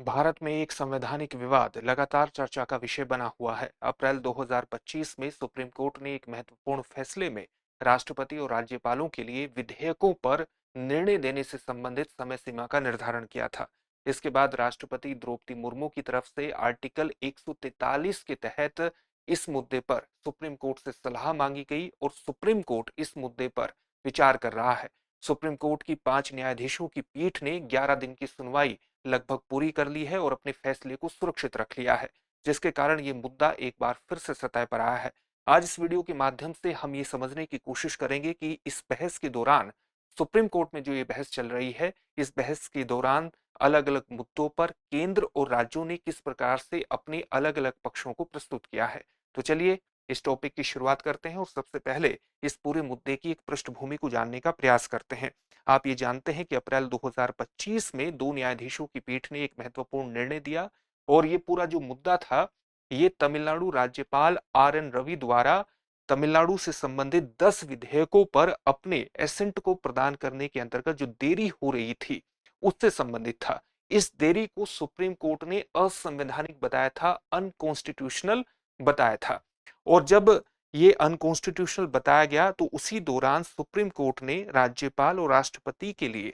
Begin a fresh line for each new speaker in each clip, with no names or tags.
भारत में एक संवैधानिक विवाद लगातार चर्चा का विषय बना हुआ है। अप्रैल 2025 में सुप्रीम कोर्ट ने एक महत्वपूर्ण फैसले में राष्ट्रपति और राज्यपालों के लिए विधेयकों पर निर्णय देने से संबंधित समय सीमा का निर्धारण किया था। इसके बाद राष्ट्रपति द्रौपदी मुर्मू की तरफ से आर्टिकल 143 के तहत इस मुद्दे पर सुप्रीम कोर्ट से सलाह मांगी गई और सुप्रीम कोर्ट इस मुद्दे पर विचार कर रहा है। सुप्रीम कोर्ट की 5 न्यायाधीशों की पीठ ने 11 दिन की सुनवाई लगभग पूरी कर ली है और अपने फैसले को सुरक्षित रख लिया है, जिसके कारण ये मुद्दा एक बार फिर से सतह पर आया है। आज इस वीडियो के माध्यम से हम ये समझने की कोशिश करेंगे कि इस बहस के दौरान सुप्रीम कोर्ट में जो ये बहस चल रही है, इस बहस के दौरान अलग अलग मुद्दों पर केंद्र और राज्यों ने किस प्रकार से अपने अलग अलग पक्षों को प्रस्तुत किया है। तो चलिए इस टॉपिक की शुरुआत करते हैं और सबसे पहले इस पूरे मुद्दे की एक पृष्ठभूमि को जानने का प्रयास करते हैं। आप ये जानते हैं कि अप्रैल 2025 में 2 न्यायाधीशों की पीठ ने एक महत्वपूर्ण निर्णय दिया और ये पूरा जो मुद्दा था, ये तमिलनाडु राज्यपाल आर.एन. रवि द्वारा तमिलनाडु से संबंधित 10 विधेयकों पर अपने एसेंट को प्रदान करने के अंतर्गत जो देरी हो रही थी, उससे संबंधित था। इस देरी को सुप्रीम कोर्ट ने असंवैधानिक बताया था, अनकॉन्स्टिट्यूशनल बताया था। और जब ये अनकॉन्स्टिट्यूशनल बताया गया तो उसी दौरान सुप्रीम कोर्ट ने राज्यपाल और राष्ट्रपति के लिए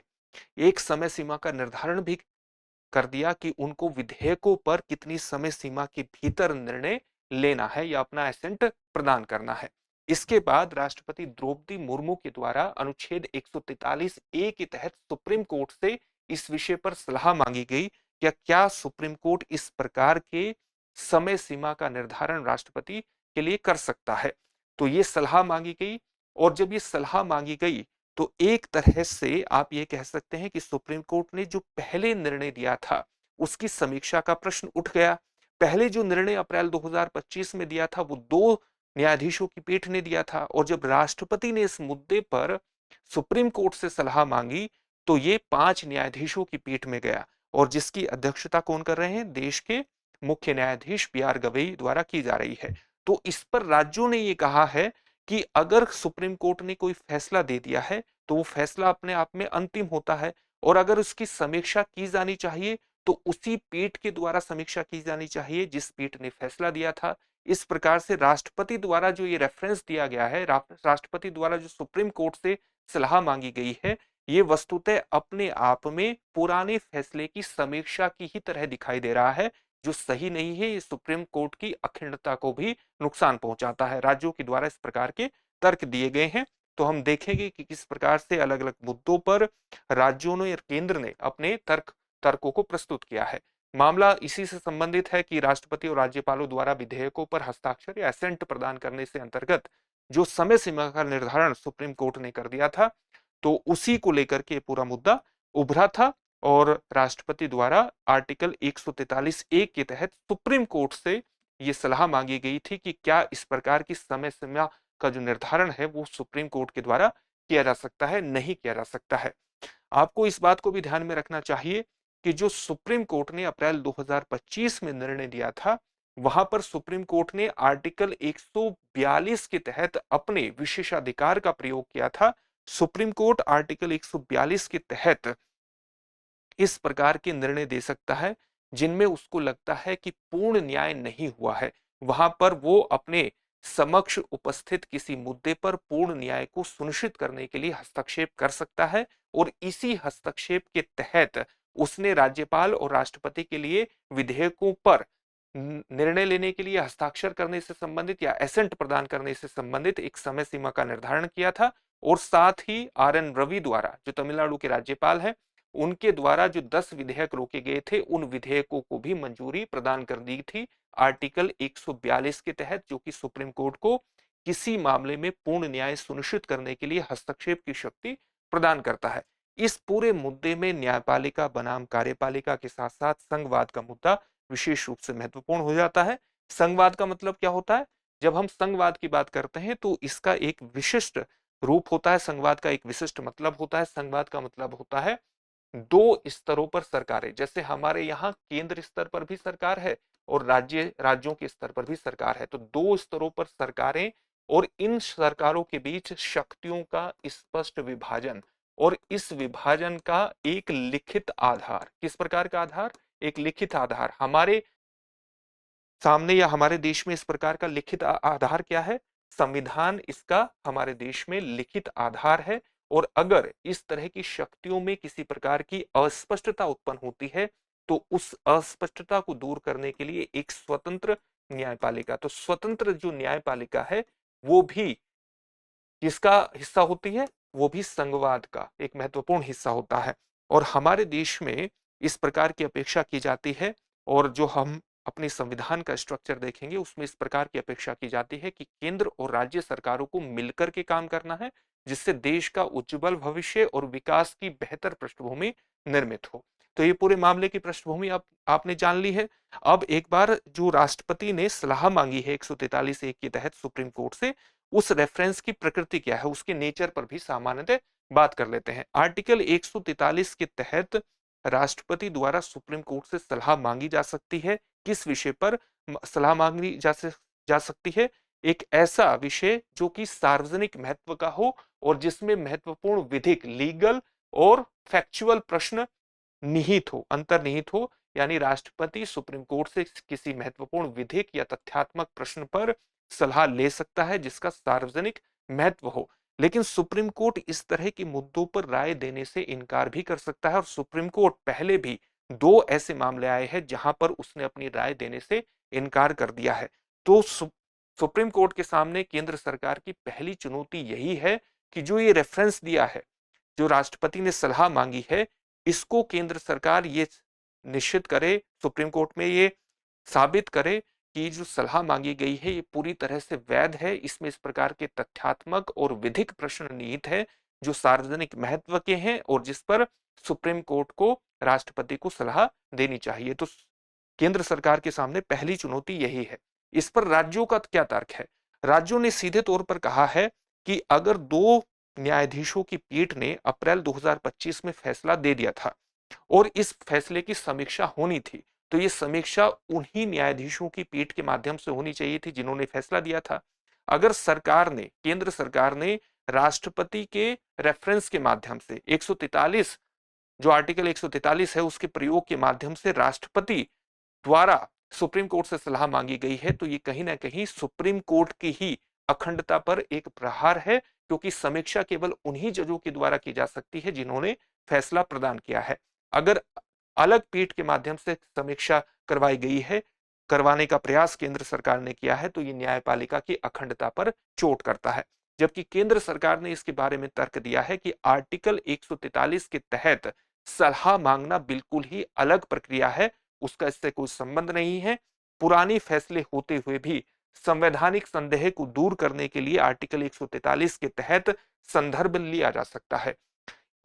एक समय सीमा का निर्धारण भी कर दिया कि उनको विधेयकों पर कितनी समय सीमा के भीतर निर्णय लेना है या अपना एसेंट प्रदान करना है। इसके बाद राष्ट्रपति द्रौपदी मुर्मू के द्वारा अनुच्छेद 143 ए के तहत सुप्रीम कोर्ट से इस विषय पर सलाह मांगी गई कि क्या सुप्रीम कोर्ट इस प्रकार के समय सीमा का निर्धारण राष्ट्रपति के लिए कर सकता है। तो ये सलाह मांगी गई और जब ये सलाह मांगी गई तो एक तरह से आप ये कह सकते हैं कि सुप्रीम कोर्ट ने जो पहले निर्णय दिया था उसकी समीक्षा का प्रश्न उठ गया। पहले जो निर्णय अप्रैल 2025 में दिया था वो 2 न्यायाधीशों की पीठ ने दिया था और जब राष्ट्रपति ने इस मुद्दे पर सुप्रीम कोर्ट से सलाह मांगी तो ये 5 न्यायाधीशों की पीठ में गया और जिसकी अध्यक्षता कौन कर रहे हैं, देश के मुख्य न्यायाधीश बी.आर. गवई द्वारा की जा रही है। तो इस पर राज्यों ने ये कहा है कि अगर सुप्रीम कोर्ट ने कोई फैसला दे दिया है तो वो फैसला अपने आप में अंतिम होता है और अगर उसकी समीक्षा की जानी चाहिए तो उसी पीठ के द्वारा समीक्षा की जानी चाहिए जिस पीठ ने फैसला दिया था। इस प्रकार से राष्ट्रपति द्वारा जो ये रेफरेंस दिया गया है, राष्ट्रपति द्वारा जो सुप्रीम कोर्ट से सलाह मांगी गई है, ये वस्तुतः अपने आप में पुराने फैसले की समीक्षा की ही तरह दिखाई दे रहा है, जो सही नहीं है। ये सुप्रीम कोर्ट की अखंडता को भी नुकसान पहुंचाता है। राज्यों के द्वारा इस प्रकार के तर्क दिए गए हैं। तो हम देखेंगे कि किस प्रकार से अलग अलग मुद्दों पर राज्यों ने और केंद्र ने अपने तर्कों को प्रस्तुत किया है। मामला इसी से संबंधित है कि राष्ट्रपति और राज्यपालों द्वारा विधेयकों पर हस्ताक्षर या एसेंट प्रदान करने से अंतर्गत जो समय सीमा का निर्धारण सुप्रीम कोर्ट ने कर दिया था, तो उसी को लेकर के पूरा मुद्दा उभरा था और राष्ट्रपति द्वारा आर्टिकल 143 ए के तहत सुप्रीम कोर्ट से ये सलाह मांगी गई थी कि क्या इस प्रकार की समय सीमा का जो निर्धारण है वो सुप्रीम कोर्ट के द्वारा किया जा सकता है, नहीं किया जा सकता है। आपको इस बात को भी ध्यान में रखना चाहिए कि जो सुप्रीम कोर्ट ने अप्रैल 2025 में निर्णय दिया था, वहां पर सुप्रीम कोर्ट ने आर्टिकल 142 के तहत अपने विशेषाधिकार का प्रयोग किया था। सुप्रीम कोर्ट आर्टिकल 142 के तहत इस प्रकार के निर्णय दे सकता है जिनमें उसको लगता है कि पूर्ण न्याय नहीं हुआ है। वहां पर वो अपने समक्ष उपस्थित किसी मुद्दे पर पूर्ण न्याय को सुनिश्चित करने के लिए हस्तक्षेप कर सकता है और इसी हस्तक्षेप के तहत उसने राज्यपाल और राष्ट्रपति के लिए विधेयकों पर निर्णय लेने के लिए हस्ताक्षर करने से संबंधित या एसेंट प्रदान करने से संबंधित एक समय सीमा का निर्धारण किया था। और साथ ही आर.एन. रवि द्वारा, जो तमिलनाडु के राज्यपाल है, उनके द्वारा जो 10 विधेयक रोके गए थे उन विधेयकों को भी मंजूरी प्रदान कर दी थी आर्टिकल 142 के तहत, जो कि सुप्रीम कोर्ट को किसी मामले में पूर्ण न्याय सुनिश्चित करने के लिए हस्तक्षेप की शक्ति प्रदान करता है। इस पूरे मुद्दे में न्यायपालिका बनाम कार्यपालिका के साथ साथ संघवाद का मुद्दा विशेष रूप से महत्वपूर्ण हो जाता है। संघवाद का मतलब क्या होता है? जब हम संघवाद की बात करते हैं तो इसका एक विशिष्ट रूप होता है, संघवाद का एक विशिष्ट मतलब होता है। संघवाद का मतलब होता है 2 स्तरों पर सरकारें, जैसे हमारे यहाँ केंद्र स्तर पर भी सरकार है और राज्यों के स्तर पर भी सरकार है। तो 2 स्तरों पर सरकारें और इन सरकारों के बीच शक्तियों का स्पष्ट विभाजन और इस विभाजन का एक लिखित आधार। किस प्रकार का आधार? एक लिखित आधार हमारे सामने या हमारे देश में इस प्रकार का लिखित आधार क्या है? संविधान इसका हमारे देश में लिखित आधार है। और अगर इस तरह की शक्तियों में किसी प्रकार की अस्पष्टता उत्पन्न होती है तो उस अस्पष्टता को दूर करने के लिए एक स्वतंत्र न्यायपालिका, तो स्वतंत्र जो न्यायपालिका है वो भी किसका हिस्सा होती है? वो भी संघवाद का एक महत्वपूर्ण हिस्सा होता है। और हमारे देश में इस प्रकार की अपेक्षा की जाती है, और जो हम अपने संविधान का स्ट्रक्चर देखेंगे उसमें इस प्रकार की अपेक्षा की जाती है कि केंद्र और राज्य सरकारों को मिलकर के काम करना है, जिससे देश का उज्जवल भविष्य और विकास की बेहतर पृष्ठभूमि निर्मित हो। तो ये पूरे मामले की पृष्ठभूमि आपने जान ली है। अब एक बार जो राष्ट्रपति ने सलाह मांगी है 143(1) के तहत सुप्रीम कोर्ट से, उस रेफरेंस की प्रकृति क्या है, उसके नेचर पर भी सामान्यतः बात कर लेते हैं। आर्टिकल 143 के तहत राष्ट्रपति द्वारा सुप्रीम कोर्ट से सलाह मांगी जा सकती है। किस विषय पर सलाह मांगी जा सकती है? एक ऐसा विषय जो कि सार्वजनिक महत्व का हो और जिसमें महत्वपूर्ण विधिक, लीगल और फैक्चुअल प्रश्न निहित हो, अंतर्निहित हो। यानी राष्ट्रपति सुप्रीम कोर्ट से किसी महत्वपूर्ण विधिक या तथ्यात्मक प्रश्न पर सलाह ले सकता है जिसका सार्वजनिक महत्व हो। लेकिन सुप्रीम कोर्ट इस तरह के मुद्दों पर राय देने से इनकार भी कर सकता है, और सुप्रीम कोर्ट पहले भी दो ऐसे मामले आए हैं जहां पर उसने अपनी राय देने से इनकार कर दिया है। तो सुप्रीम कोर्ट के सामने केंद्र सरकार की पहली चुनौती यही है कि जो ये रेफरेंस दिया है, जो राष्ट्रपति ने सलाह मांगी है, इसको केंद्र सरकार ये निश्चित करे, सुप्रीम कोर्ट में ये साबित करे कि जो सलाह मांगी गई है ये पूरी तरह से वैध है, इसमें इस प्रकार के तथ्यात्मक और विधिक प्रश्न निहित है जो सार्वजनिक महत्व के हैं और जिस पर सुप्रीम कोर्ट को राष्ट्रपति को सलाह देनी चाहिए। तो केंद्र सरकार के सामने पहली चुनौती यही है। इस पर राज्यों का क्या तर्क है? राज्यों ने सीधे तौर पर कहा है कि अगर दो न्यायाधीशों की पीठ ने अप्रैल 2025 में फैसला दे दिया था और इस फैसले की समीक्षा होनी थी, तो ये समीक्षा उन्हीं न्यायाधीशों की पीठ के माध्यम से होनी चाहिए थी जिन्होंने फैसला दिया था। अगर सरकार ने, केंद्र सरकार ने राष्ट्रपति के रेफरेंस के माध्यम से 143, जो आर्टिकल 143 है उसके प्रयोग के माध्यम से राष्ट्रपति द्वारा सुप्रीम कोर्ट से सलाह मांगी गई है, तो ये कहीं ना कहीं सुप्रीम कोर्ट की ही अखंडता पर एक प्रहार है, क्योंकि समीक्षा केवल उन्हीं जजों के द्वारा की जा सकती है जिन्होंने फैसला प्रदान किया है। अगर अलग पीठ के माध्यम से समीक्षा करवाई गई है, करवाने का प्रयास केंद्र सरकार ने किया है, तो ये न्यायपालिका की अखंडता पर चोट करता है। जबकि केंद्र सरकार ने इसके बारे में तर्क दिया है कि आर्टिकल 143 के तहत सलाह मांगना बिल्कुल ही अलग प्रक्रिया है, उसका इससे कोई संबंध नहीं है। पुरानी फैसले होते हुए भी संवैधानिक संदेह को दूर करने के लिए आर्टिकल 143 के तहत संदर्भ लिया जा सकता है।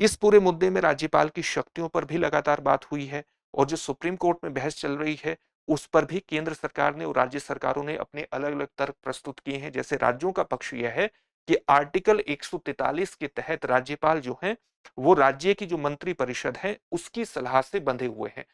इस पूरे मुद्दे में राज्यपाल की शक्तियों पर भी लगातार बात हुई है, और जो सुप्रीम कोर्ट में बहस चल रही है उस पर भी केंद्र सरकार ने और राज्य सरकारों ने अपने अलग अलग तर्क प्रस्तुत किए हैं। जैसे राज्यों का पक्ष यह है कि आर्टिकल 143 के तहत राज्यपाल जो हैं वो राज्य की जो मंत्री परिषद है उसकी सलाह से बंधे हुए हैं,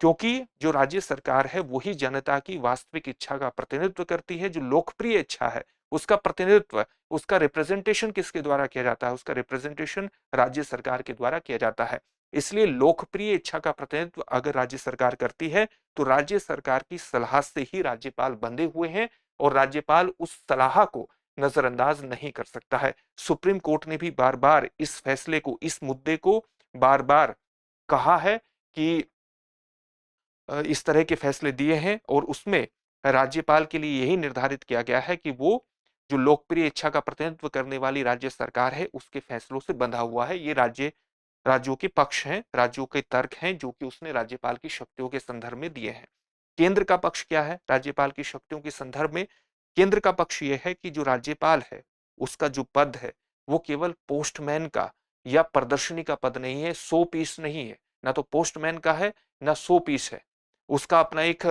क्योंकि जो राज्य सरकार है वही जनता की वास्तविक इच्छा का प्रतिनिधित्व करती है। जो लोकप्रिय इच्छा है उसका प्रतिनिधित्व, उसका रिप्रेजेंटेशन किसके द्वारा किया जाता है? उसका रिप्रेजेंटेशन राज्य सरकार के द्वारा किया जाता है। इसलिए लोकप्रिय इच्छा का प्रतिनिधित्व अगर राज्य सरकार करती है तो राज्य सरकार की सलाह से ही राज्यपाल बंधे हुए हैं, और राज्यपाल उस सलाह को नजरअंदाज नहीं कर सकता है। सुप्रीम कोर्ट ने भी बार बार इस फैसले को, इस मुद्दे को बार बार कहा है कि इस तरह के फैसले दिए हैं, और उसमें राज्यपाल के लिए यही निर्धारित किया गया है कि वो जो लोकप्रिय इच्छा का प्रतिनिधित्व करने वाली राज्य सरकार है उसके फैसलों से बंधा हुआ है। ये राज्यों के पक्ष हैं, राज्यों के तर्क हैं जो कि उसने राज्यपाल की शक्तियों के संदर्भ में दिए हैं। केंद्र का पक्ष क्या है राज्यपाल की शक्तियों के संदर्भ में? केंद्र का पक्ष यह है कि जो राज्यपाल है उसका जो पद है वो केवल पोस्टमैन का या प्रदर्शनी का पद नहीं है, 100 पीस नहीं है। ना तो पोस्टमैन का है ना 100 पीस है। उसका अपना एक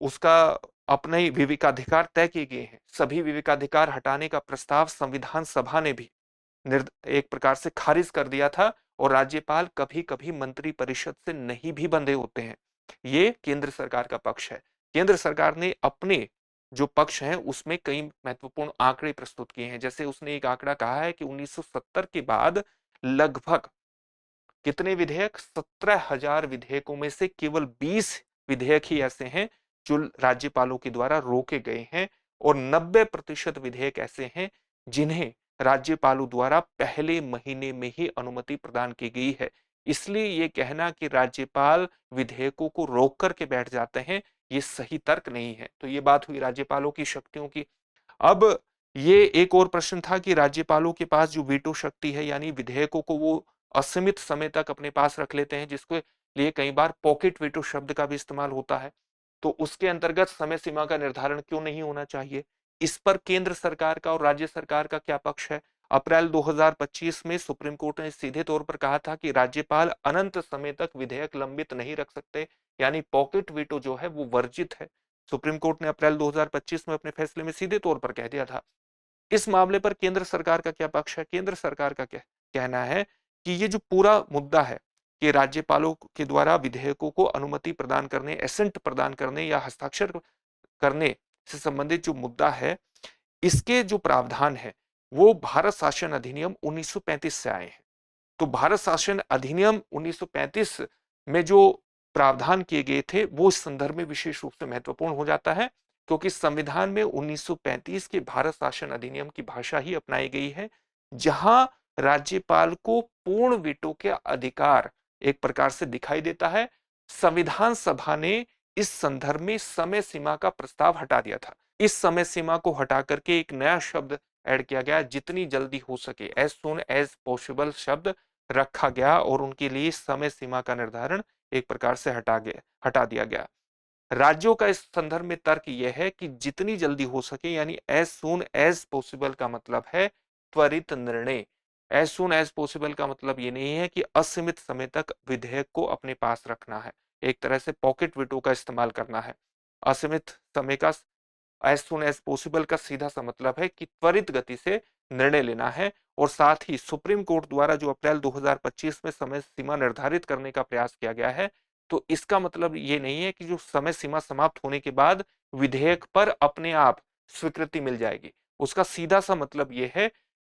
उसका अपने ही विवेकाधिकार तय किए गए हैं। सभी विवेकाधिकार हटाने का प्रस्ताव संविधान सभा ने भी एक प्रकार से खारिज कर दिया था, और राज्यपाल कभी कभी मंत्री परिषद से नहीं भी बंधे होते हैं। ये केंद्र सरकार का पक्ष है। केंद्र सरकार ने अपने जो पक्ष है उसमें कई महत्वपूर्ण आंकड़े प्रस्तुत किए हैं। जैसे उसने एक आंकड़ा कहा है कि 1970 के बाद लगभग कितने विधेयक? 17,000 विधेयकों में से केवल 20 विधेयक ही ऐसे हैं जो राज्यपालों के द्वारा रोके गए हैं और 90% विधेयक ऐसे हैं जिन्हें राज्यपालों द्वारा पहले महीने में ही अनुमति प्रदान की गई है। इसलिए ये कहना कि राज्यपाल विधेयकों को रोक करके बैठ जाते हैं, ये सही तर्क नहीं है। तो ये बात हुई राज्यपालों की शक्तियों की। अब ये एक और प्रश्न था कि राज्यपालों के पास जो वीटो शक्ति है, यानी विधेयकों को वो असीमित समय तक अपने पास रख लेते हैं, जिसके लिए कई बार पॉकेट वीटो शब्द का भी इस्तेमाल होता है। तो उसके अंतर्गत समय सीमा का निर्धारण क्यों नहीं होना चाहिए? इस पर केंद्र सरकार का और राज्य सरकार का क्या पक्ष है? अप्रैल 2025 में सुप्रीम कोर्ट ने सीधे तौर पर कहा था कि राज्यपाल अनंत समय तक विधेयक लंबित नहीं रख सकते, यानी पॉकेट वीटो जो है वो वर्जित है। सुप्रीम कोर्ट ने अप्रैल 2025 में अपने फैसले में सीधे तौर पर कह दिया था। इस मामले पर केंद्र सरकार का क्या पक्ष है? केंद्र सरकार का क्या कहना है कि ये जो पूरा मुद्दा है कि राज्यपालों के द्वारा विधेयकों को अनुमति प्रदान करने, एसेंट प्रदान करने या हस्ताक्षर करने से संबंधित जो मुद्दा है, इसके जो प्रावधान है वो भारत शासन अधिनियम 1935 से आए हैं। तो भारत शासन अधिनियम 1935 में जो प्रावधान किए गए थे वो इस संदर्भ में विशेष रूप से महत्वपूर्ण हो जाता है, क्योंकि संविधान में 1935 के भारत शासन अधिनियम की भाषा ही अपनाई गई है, जहां राज्यपाल को पूर्ण वीटो के अधिकार एक प्रकार से दिखाई देता है। संविधान सभा ने इस संदर्भ में समय सीमा का प्रस्ताव हटा दिया था। इस समय सीमा को हटा करके एक नया शब्द ऐड किया गया, जितनी जल्दी हो सके, एज सुन एज पॉसिबल शब्द रखा गया और उनके लिए समय सीमा का निर्धारण एक प्रकार से हटा दिया गया। राज्यों का इस संदर्भ में तर्क यह है कि जितनी जल्दी हो सके, यानी एज सून एज पॉसिबल का मतलब है त्वरित निर्णय। एज सून एज पॉसिबल का मतलब ये नहीं है कि असीमित समय तक विधेयक को अपने पास रखना है, एक तरह से पॉकेट वीटो का इस्तेमाल करना है। असीमित समय का एज सुन एज पॉसिबल का सीधा सा मतलब है कि त्वरित गति से निर्णय लेना है। और साथ ही सुप्रीम कोर्ट द्वारा जो अप्रैल 2025 में समय सीमा निर्धारित करने का प्रयास किया गया है, तो इसका मतलब ये नहीं है कि जो समय सीमा समाप्त होने के बाद विधेयक पर अपने आप स्वीकृति मिल जाएगी। उसका सीधा सा मतलब ये है,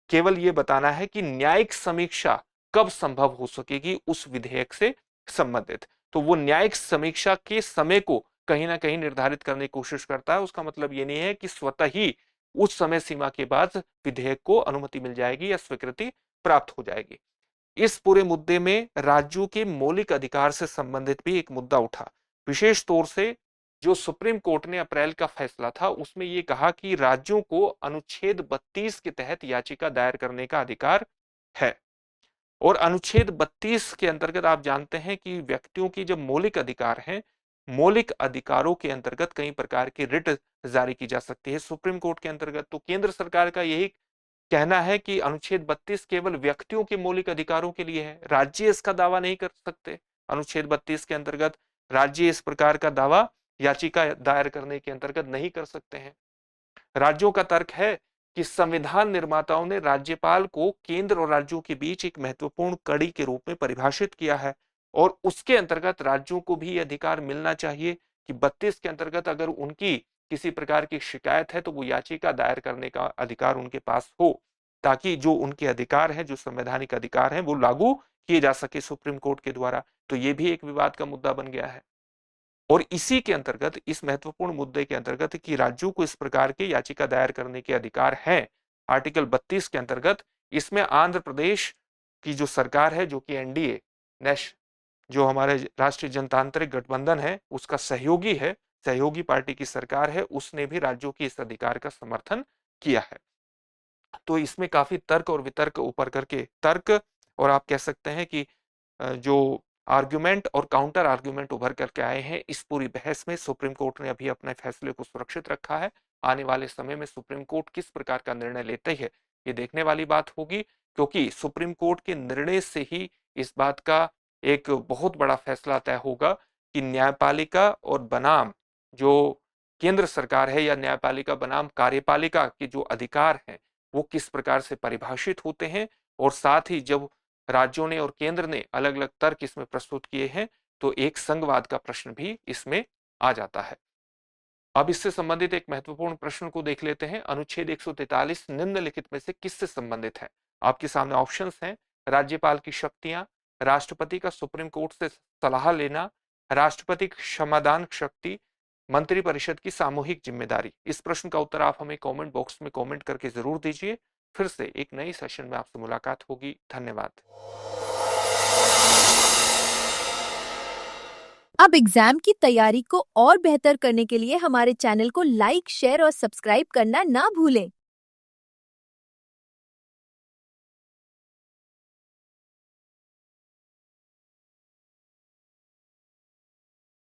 केवल ये बताना है कि न्यायिक समीक्षा कब संभव हो सकेगी उस विधेयक से संबंधित। तो वो न्यायिक समीक्षा के समय को कहीं ना कहीं निर्धारित करने की कोशिश करता है। उसका मतलब ये नहीं है कि स्वतः ही उस समय सीमा के बाद विधेयक को अनुमति मिल जाएगी या स्वीकृति प्राप्त हो जाएगी। इस पूरे मुद्दे में राज्यों के मौलिक अधिकार से संबंधित भी एक मुद्दा उठा। विशेष तौर से जो सुप्रीम कोर्ट ने अप्रैल का फैसला था, उसमें यह कहा कि राज्यों को अनुच्छेद 32 के तहत याचिका दायर करने का अधिकार है। और अनुच्छेद 32 के अंतर्गत आप जानते हैं कि व्यक्तियों की जब मौलिक अधिकार हैं, मौलिक अधिकारों के अंतर्गत कई प्रकार की रिट जारी की जा सकती है सुप्रीम कोर्ट के अंतर्गत। तो केंद्र सरकार का यही कहना है कि अनुच्छेद 32 केवल व्यक्तियों के मौलिक अधिकारों के लिए है, राज्य इसका दावा नहीं कर सकते। अनुच्छेद 32 के अंतर्गत राज्य इस प्रकार का दावा याचिका दायर करने के अंतर्गत नहीं कर सकते हैं। राज्यों का तर्क है कि संविधान निर्माताओं ने राज्यपाल को केंद्र और राज्यों के बीच एक महत्वपूर्ण कड़ी के रूप में परिभाषित किया है और उसके अंतर्गत राज्यों को भी अधिकार मिलना चाहिए कि 32 के अंतर्गत अगर उनकी किसी प्रकार की शिकायत है तो वो याचिका दायर करने का अधिकार उनके पास हो, ताकि जो उनके अधिकार है, जो संवैधानिक अधिकार है, वो लागू किए जा सके सुप्रीम कोर्ट के द्वारा। तो ये भी एक विवाद का मुद्दा बन गया है। और इसी के अंतर्गत, इस महत्वपूर्ण मुद्दे के अंतर्गत कि राज्यों को इस प्रकार के याचिका दायर करने के अधिकार हैं, आर्टिकल 32 के अंतर्गत, इसमें आंध्र प्रदेश की जो सरकार है, जो कि एनडीए नेश जो हमारे राष्ट्रीय जनतांत्रिक गठबंधन है उसका सहयोगी है, सहयोगी पार्टी की सरकार है, उसने भी राज्यों की इस अधिकार का समर्थन किया है। तो इसमें काफी तर्क और वितर्क ऊपर करके तर्क, और आप कह सकते हैं कि जो आर्गुमेंट और काउंटर आर्गुमेंट उभर करके आए हैं, इस पूरी बहस में सुप्रीम कोर्ट ने अभी अपने फैसले को सुरक्षित रखा है। आने वाले समय में सुप्रीम कोर्ट किस प्रकार का निर्णय लेते हैं, ये देखने वाली बात होगी, क्योंकि सुप्रीम कोर्ट के निर्णय से ही इस बात का एक बहुत बड़ा फैसला तय होगा कि न्यायपालिका और बनाम जो केंद्र सरकार है या न्यायपालिका बनाम कार्यपालिका के जो अधिकार हैं वो किस प्रकार से परिभाषित होते हैं। और साथ ही जब राज्यों ने और केंद्र ने अलग अलग तर्क इसमें प्रस्तुत किए हैं, तो एक संघवाद का प्रश्न भी इसमें आ जाता है। अब इससे संबंधित एक महत्वपूर्ण प्रश्न को देख लेते हैं। अनुच्छेद 143 निम्नलिखित में से किससे संबंधित है? आपके सामने ऑप्शंस हैं। राज्यपाल की शक्तियां, राष्ट्रपति का सुप्रीम कोर्ट से सलाह लेना, राष्ट्रपति क्षमादान शक्ति, मंत्रिपरिषद की सामूहिक जिम्मेदारी। इस प्रश्न का उत्तर आप हमें कमेंट बॉक्स में कमेंट करके जरूर दीजिए। फिर से एक नई सेशन में आपसे मुलाकात होगी। धन्यवाद।
अब एग्जाम की तैयारी को और बेहतर करने के लिए हमारे चैनल को लाइक, शेयर और सब्सक्राइब करना ना भूलें।